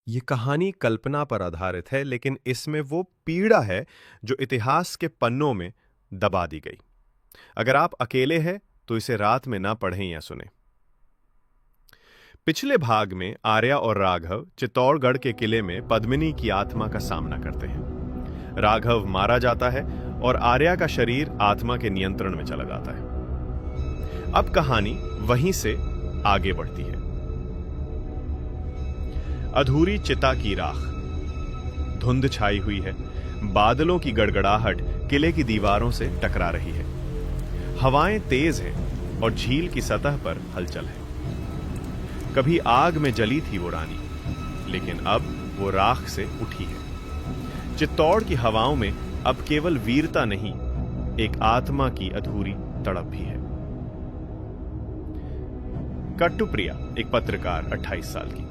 ये कहानी कल्पना पर आधारित है, लेकिन इसमें वो पीड़ा है जो इतिहास के पन्नों में दबा दी गई। अगर आप अकेले हैं तो इसे रात में ना पढ़ें या सुनें। पिछले भाग में आर्या और राघव चित्तौड़गढ़ के किले में पद्मिनी की आत्मा का सामना करते हैं। राघव मारा जाता है और आर्या का शरीर आत्मा के नियंत्रण में चला जाता है। अब कहानी वहीं से आगे बढ़ती है। अधूरी चिता की राख। धुंध छाई हुई है। बादलों की गड़गड़ाहट किले की दीवारों से टकरा रही है। हवाएं तेज हैं और झील की सतह पर हलचल है। कभी आग में जली थी वो रानी, लेकिन अब वो राख से उठी है। चित्तौड़ की हवाओं में अब केवल वीरता नहीं, एक आत्मा की अधूरी तड़प भी है। कट्टू प्रिया एक पत्रकार 28 साल की।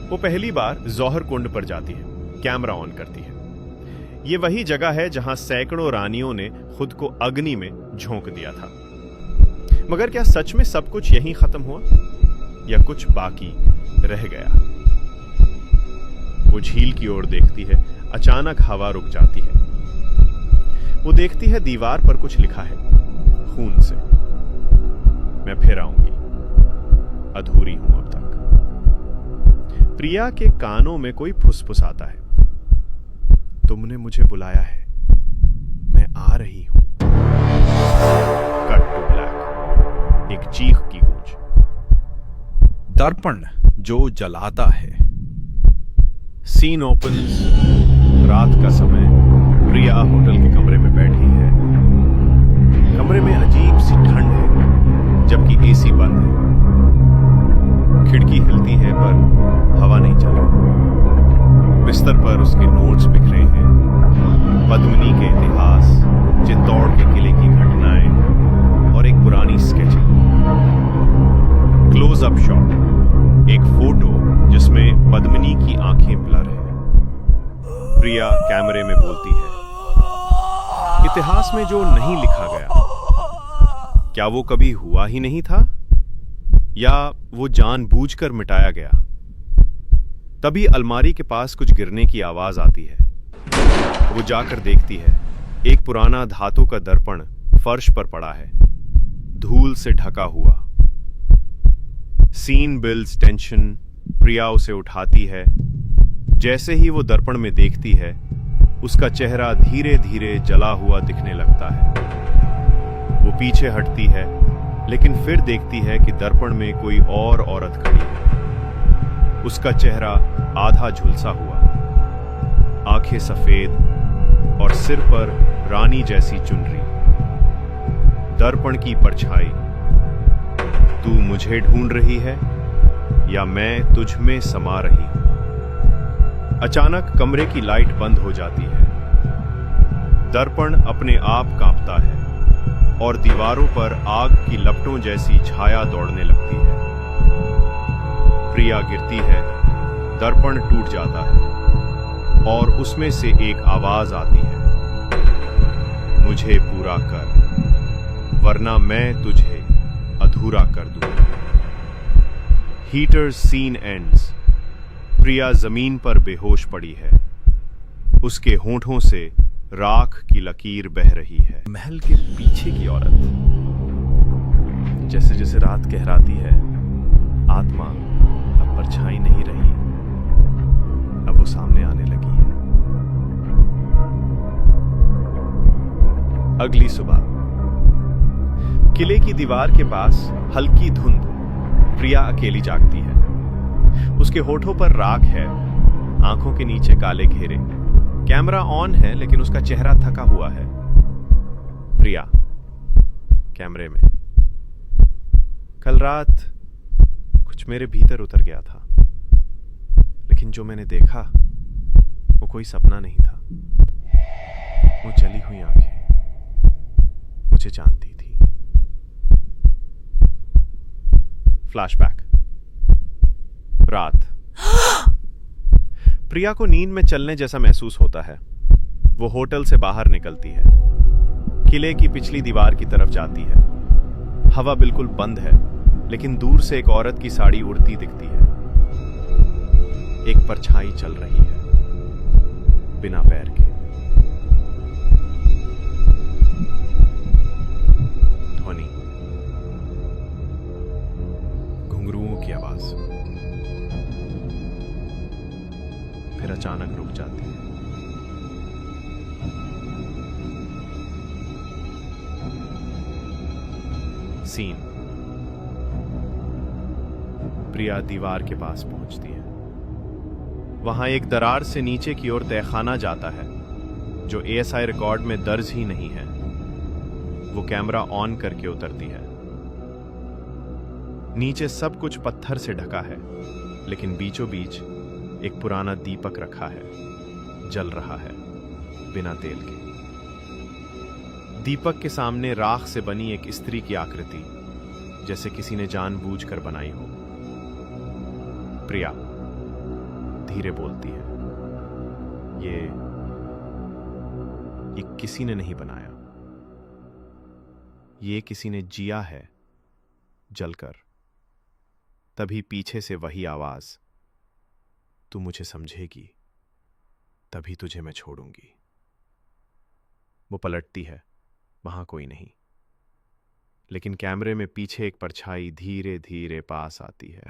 वो पहली बार जौहर कुंड पर जाती है, कैमरा ऑन करती है। ये वही जगह है जहां सैकड़ों रानियों ने खुद को अग्नि में झोंक दिया था। मगर क्या सच में सब कुछ यहीं खत्म हुआ या कुछ बाकी रह गया? वो झील की ओर देखती है। अचानक हवा रुक जाती है। वो देखती है दीवार पर कुछ लिखा है, खून से। मैं फिर आऊंगी, अधूरी हूं अब तक। प्रिया के कानों में कोई फुसफुसाता है, तुमने मुझे बुलाया है, मैं आ रही हूं। Cut to black. एक चीख की गूंज। दर्पण जो जलाता है। Scene opens. रात का समय। प्रिया होटल के कमरे में बैठी है। कमरे में अजीब सी ठंड है, जबकि एसी बंद है। खिड़की हिलती है पर हवा नहीं चल रही। बिस्तर पर उसके नोट्स बिखरे हैं। पद्मिनी के इतिहास, चित्तौड़ के किले की घटनाएं और एक पुरानी स्केचिंग। क्लोज अप शॉट, एक फोटो जिसमें पद्मिनी की आंखें ब्लर है। प्रिया कैमरे में बोलती है, इतिहास में जो नहीं लिखा गया, क्या वो कभी हुआ ही नहीं था या वो जानबूझकर मिटाया गया? तभी अलमारी के पास कुछ गिरने की आवाज आती है। वो जाकर देखती है, एक पुराना धातु का दर्पण फर्श पर पड़ा है, धूल से ढका हुआ। Scene builds tension. प्रिया उसे उठाती है। जैसे ही वो दर्पण में देखती है, उसका चेहरा धीरे धीरे जला हुआ दिखने लगता है। वो पीछे हटती है, लेकिन फिर देखती है कि दर्पण में कोई और औरत खड़ी है। उसका चेहरा आधा झुलसा हुआ, आंखें सफेद और सिर पर रानी जैसी चुनरी। दर्पण की परछाई। तू मुझे ढूंढ रही है या मैं तुझ में समा रही हूं? अचानक कमरे की लाइट बंद हो जाती है। दर्पण अपने आप कांपता है और दीवारों पर आग की लपटों जैसी छाया दौड़ने लगती है। प्रिया गिरती है। दर्पण टूट जाता है और उसमें से एक आवाज आती है, मुझे पूरा कर, वरना मैं तुझे अधूरा कर दूंगा। Heater scene ends. प्रिया जमीन पर बेहोश पड़ी है। उसके होंठों से राख की लकीर बह रही है। महल के पीछे की औरत। जैसे जैसे रात गहराती है, आत्मा अब परछाई नहीं रही, अब वो सामने आने लगी है। अगली सुबह। किले की दीवार के पास हल्की धुंध। प्रिया अकेली जागती है। उसके होठों पर राख है, आंखों के नीचे काले घेरे। कैमरा ऑन है, लेकिन उसका चेहरा थका हुआ है। प्रिया कैमरे में। कल रात कुछ मेरे भीतर उतर गया था, लेकिन जो मैंने देखा वो कोई सपना नहीं था। वो जली हुई आंखें मुझे जानती थी। फ्लैशबैक। रात। प्रिया को नींद में चलने जैसा महसूस होता है। वो होटल से बाहर निकलती है, किले की पिछली दीवार की तरफ जाती है। हवा बिल्कुल बंद है, लेकिन दूर से एक औरत की साड़ी उड़ती दिखती है। एक परछाई चल रही है, बिना पैर के। ध्वनि, घुंघरुओं की आवाज, फिर अचानक रुक जाती है। सीन, प्रिया दीवार के पास पहुंचती है। वहां एक दरार से नीचे की ओर तहखाना जाता है, जो एएसआई रिकॉर्ड में दर्ज ही नहीं है। वो कैमरा ऑन करके उतरती है। नीचे सब कुछ पत्थर से ढका है, लेकिन बीचों बीच एक पुराना दीपक रखा है, जल रहा है बिना तेल के। दीपक के सामने राख से बनी एक स्त्री की आकृति, जैसे किसी ने जानबूझकर बनाई हो। प्रिया धीरे बोलती है, ये किसी ने नहीं बनाया, ये किसी ने जिया है जलकर। तभी पीछे से वही आवाज, तू मुझे समझेगी, तभी तुझे मैं छोड़ूंगी। वो पलटती है, वहां कोई नहीं, लेकिन कैमरे में पीछे एक परछाई धीरे धीरे पास आती है।